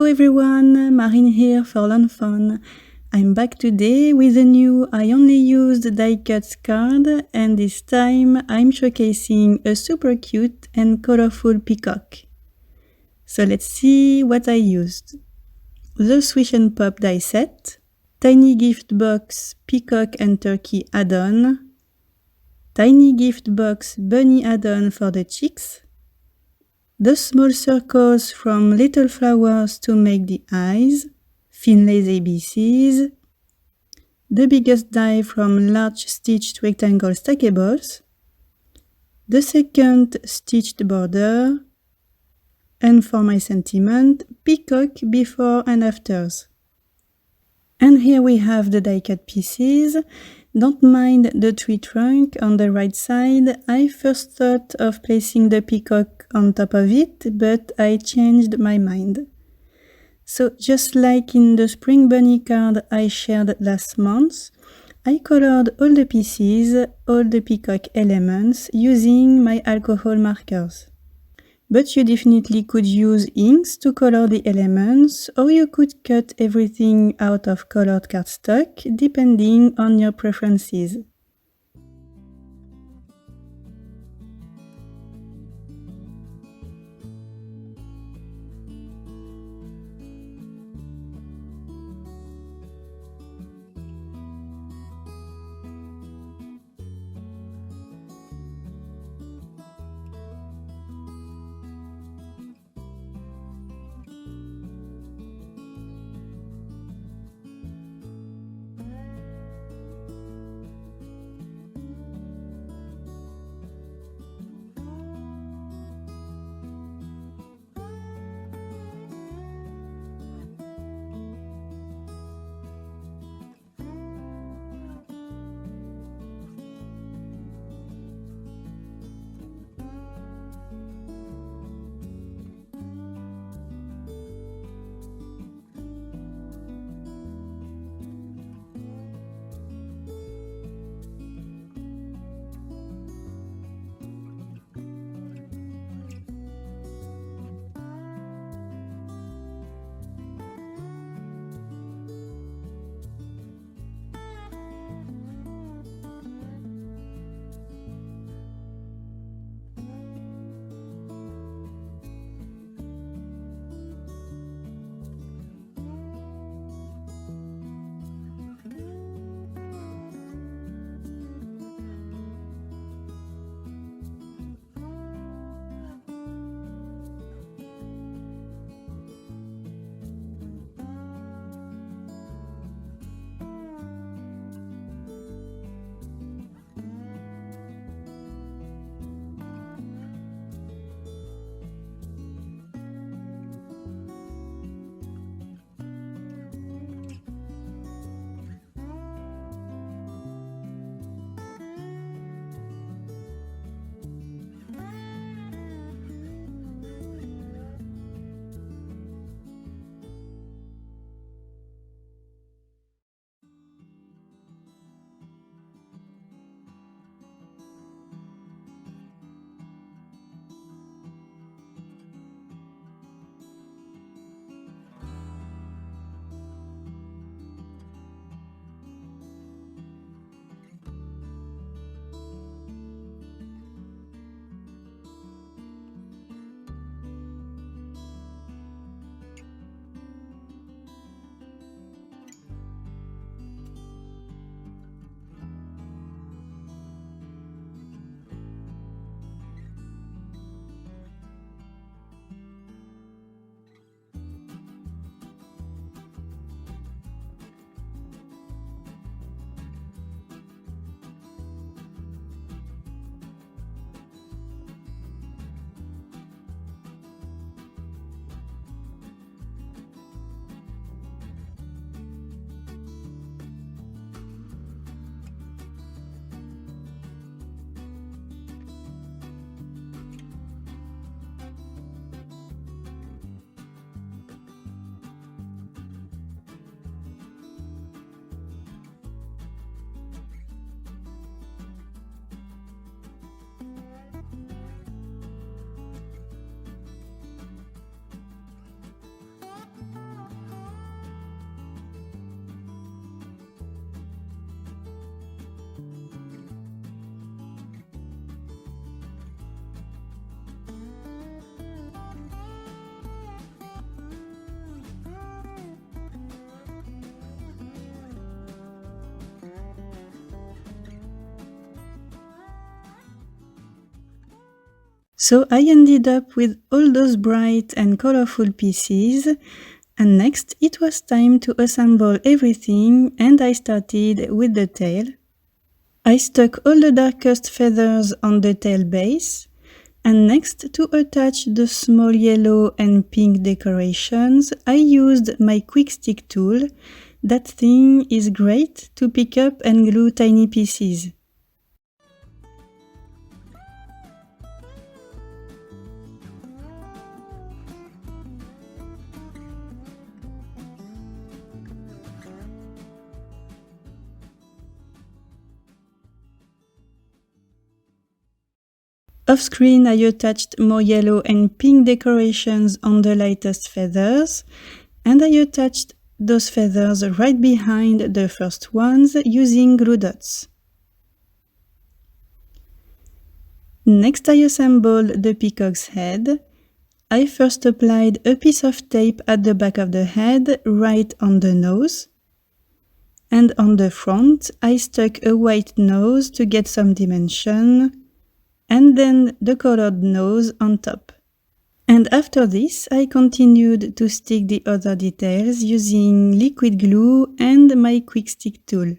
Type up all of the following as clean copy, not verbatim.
everyone, Marine here for lawnfawn. I'm back today with a new I only used die cuts card, and this time I'm showcasing a super cute and colorful peacock. So let's see what I used. The Swish and Pop die set, tiny gift box peacock and turkey add-on, tiny gift box bunny add-on for the chicks, the small circles from little flowers to make the eyes, Finley's ABCs, the biggest die from large stitched rectangle Stackables, the second stitched border, and for my sentiment, peacock before and afters. And here we have the die cut pieces. Don't mind the tree trunk on the right side. I first thought of placing the peacock on top of it, but I changed my mind. So just like in the spring bunny card I shared last month, I colored all the pieces, all the peacock elements, using my alcohol markers. But you definitely could use inks to color the elements, or you could cut everything out of colored cardstock, depending on your preferences. So I ended up with all those bright and colorful pieces, and next it was time to assemble everything, and I started with the tail. I stuck all the darkest feathers on the tail base, and next to attach the small yellow and pink decorations, I used my quick stick tool. That thing is great to pick up and glue tiny pieces. Off screen, I attached more yellow and pink decorations on the lightest feathers, and I attached those feathers right behind the first ones using glue dots. Next, I assembled the peacock's head. I first applied a piece of tape at the back of the head, right on the nose. And on the front, I stuck a white nose to get some dimension, and then the colored nose on top. And after this, I continued to stick the other details using liquid glue and my quick stick tool.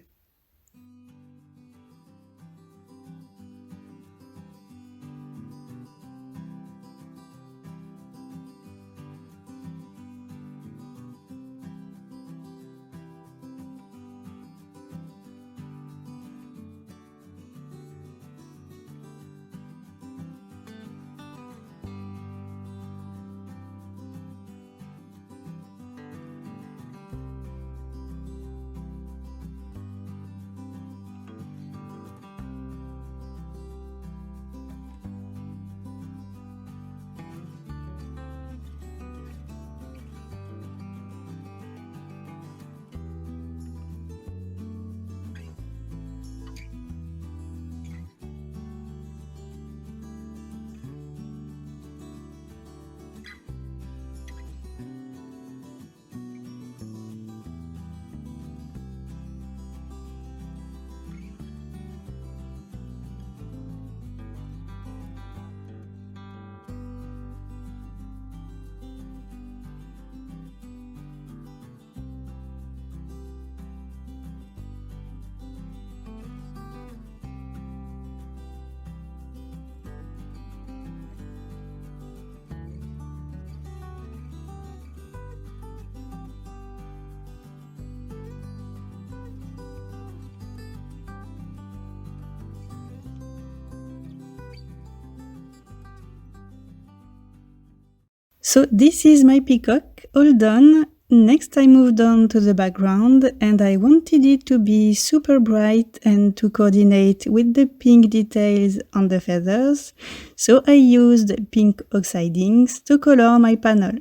So this is my peacock, all done. Next I moved on to the background, and I wanted it to be super bright and to coordinate with the pink details on the feathers, so I used pink oxide inks to color my panel.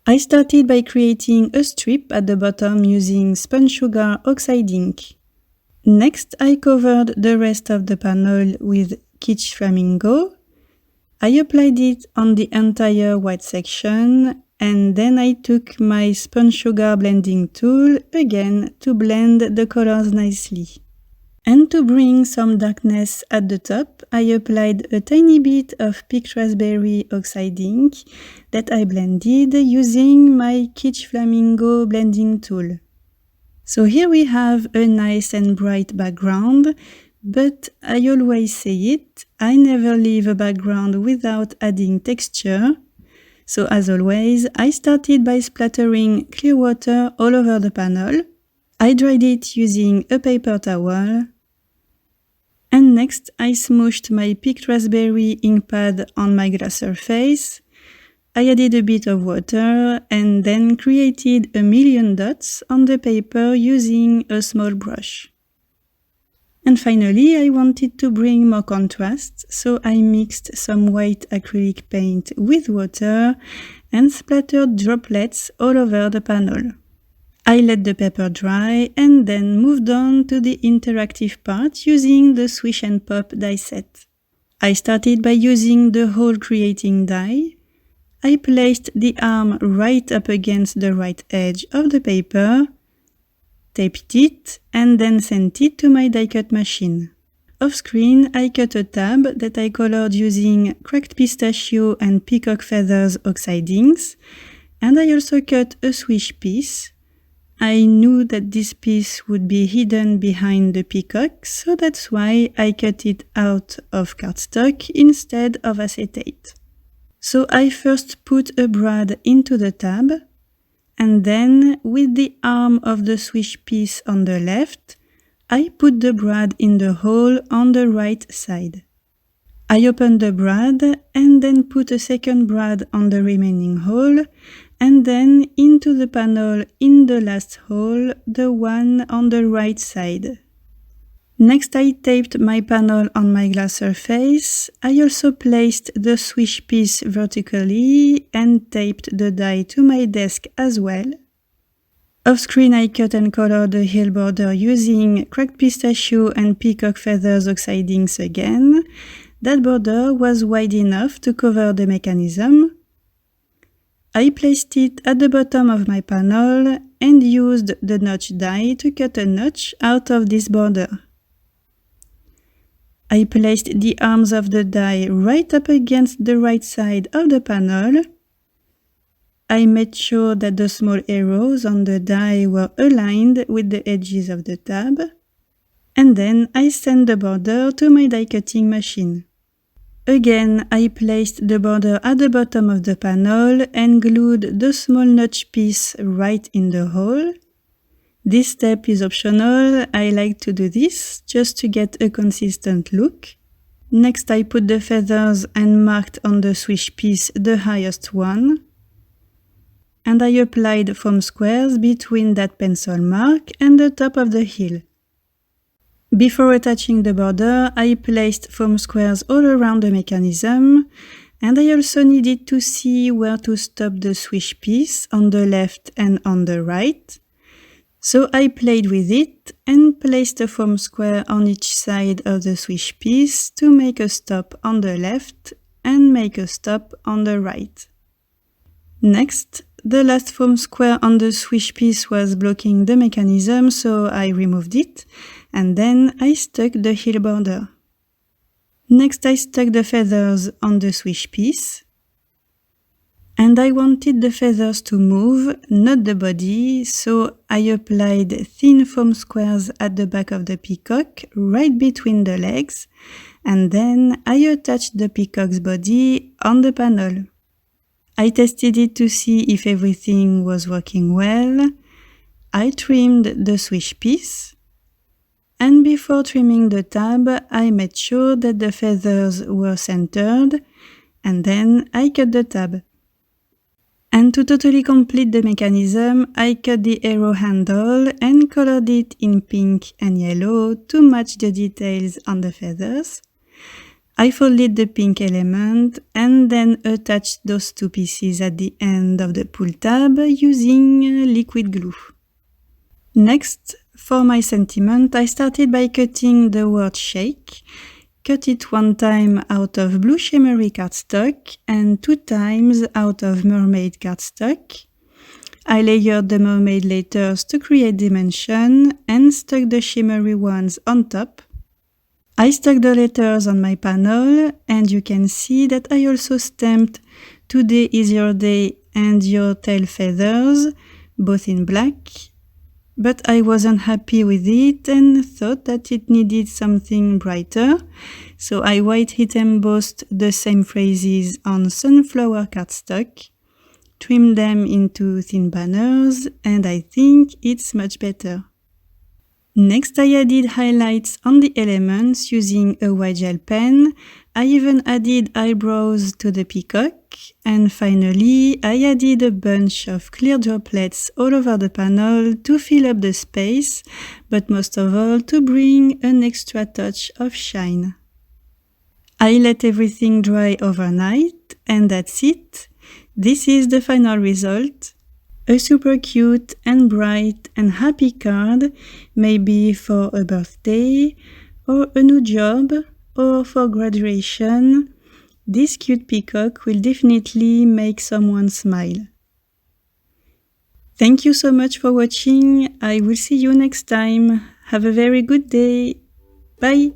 I started by creating a strip at the bottom using spun sugar oxide ink. Next I covered the rest of the panel with kitsch flamingo. I applied it on the entire white section, and then I took my spun sugar blending tool again to blend the colors nicely. And to bring some darkness at the top, I applied a tiny bit of peach raspberry oxide ink that I blended using my kitsch flamingo blending tool. So here we have a nice and bright background. But I always say it, I never leave a background without adding texture. So as always, I started by splattering clear water all over the panel. I dried it using a paper towel. And next I smooshed my picked raspberry ink pad on my glass surface. I added a bit of water and then created a million dots on the paper using a small brush. And finally, I wanted to bring more contrast, so I mixed some white acrylic paint with water and splattered droplets all over the panel. I let the paper dry and then moved on to the interactive part using the Swish and Pop die set. I started by using the hole creating die. I placed the arm right up against the right edge of the paper, taped it, and then sent it to my die cut machine. off screen, I cut a tab that I colored using cracked pistachio and peacock feathers oxidings, and I also cut a Swish piece. I knew that this piece would be hidden behind the peacock, so that's why I cut it out of cardstock instead of acetate. So I first put a brad into the tab, and then with the arm of the Swish piece on the left, I put the brad in the hole on the right side. I opened the brad and then put a second brad on the remaining hole, and then into the panel in the last hole, the one on the right side. Next, I taped my panel on my glass surface. I also placed the Swish piece vertically and taped the die to my desk as well. Off screen, I cut and colored the heel border using cracked pistachio and peacock feathers oxidings again. That border was wide enough to cover the mechanism. I placed it at the bottom of my panel and used the notch die to cut a notch out of this border. I placed the arms of the die right up against the right side of the panel. I made sure that the small arrows on the die were aligned with the edges of the tab. And then I sent the border to my die cutting machine. Again, I placed the border at the bottom of the panel and glued the small notch piece right in the hole. This step is optional. I like to do this just to get a consistent look. Next, I put the feathers and marked on the Swish piece the highest one. And I applied foam squares between that pencil mark and the top of the heel. Before attaching the border, I placed foam squares all around the mechanism, and I also needed to see where to stop the Swish piece on the left and on the right. So I played with it and placed a foam square on each side of the Swish piece to make a stop on the left and make a stop on the right. Next, the last foam square on the Swish piece was blocking the mechanism, so I removed it, and then I stuck the heel border. Next, I stuck the feathers on the Swish piece. And I wanted the feathers to move, not the body, so I applied thin foam squares at the back of the peacock, right between the legs, and then I attached the peacock's body on the panel. I tested it to see if everything was working well. I trimmed the Swish piece, and before trimming the tab, I made sure that the feathers were centered, and then I cut the tab. And to totally complete the mechanism, I cut the arrow handle and colored it in pink and yellow to match the details on the feathers. I folded the pink element and then attached those two pieces at the end of the pull tab using liquid glue. Next, for my sentiment, I started by cutting the word shake. Cut it one time out of blue shimmery cardstock and 2 times out of mermaid cardstock. I layered the mermaid letters to create dimension and stuck the shimmery ones on top. I stuck the letters on my panel, and you can see that I also stamped "Today is your day" and "Your tail feathers," both in black. But I wasn't happy with it and thought that it needed something brighter, so I white heat embossed the same phrases on sunflower cardstock, trimmed them into thin banners, and I think it's much better. Next, I added highlights on the elements using a white gel pen. I even added eyebrows to the peacock. And finally, I added a bunch of clear droplets all over the panel to fill up the space, but most of all to bring an extra touch of shine. I let everything dry overnight, and that's it. This is the final result. A super cute and bright and happy card, maybe for a birthday, or a new job, or for graduation. This cute peacock will definitely make someone smile. Thank you so much for watching. I will see you next time. Have a very good day. Bye!